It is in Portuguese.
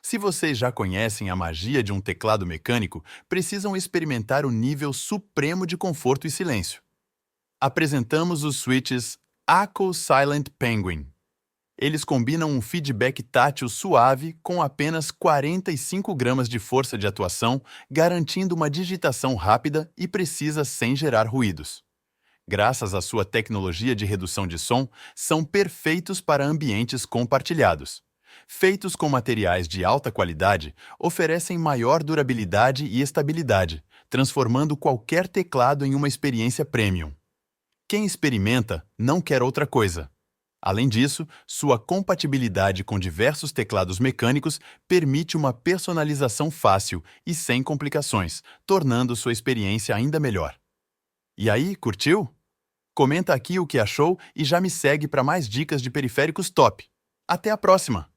Se vocês já conhecem a magia de um teclado mecânico, precisam experimentar o nível supremo de conforto e silêncio. Apresentamos os switches Akko Silent Penguin. Eles combinam um feedback tátil suave com apenas 45 gramas de força de atuação, garantindo uma digitação rápida e precisa sem gerar ruídos. Graças à sua tecnologia de redução de som, são perfeitos para ambientes compartilhados. Feitos com materiais de alta qualidade, oferecem maior durabilidade e estabilidade, transformando qualquer teclado em uma experiência premium. Quem experimenta não quer outra coisa. Além disso, sua compatibilidade com diversos teclados mecânicos permite uma personalização fácil e sem complicações, tornando sua experiência ainda melhor. E aí, curtiu? Comenta aqui o que achou e já me segue para mais dicas de periféricos top. Até a próxima!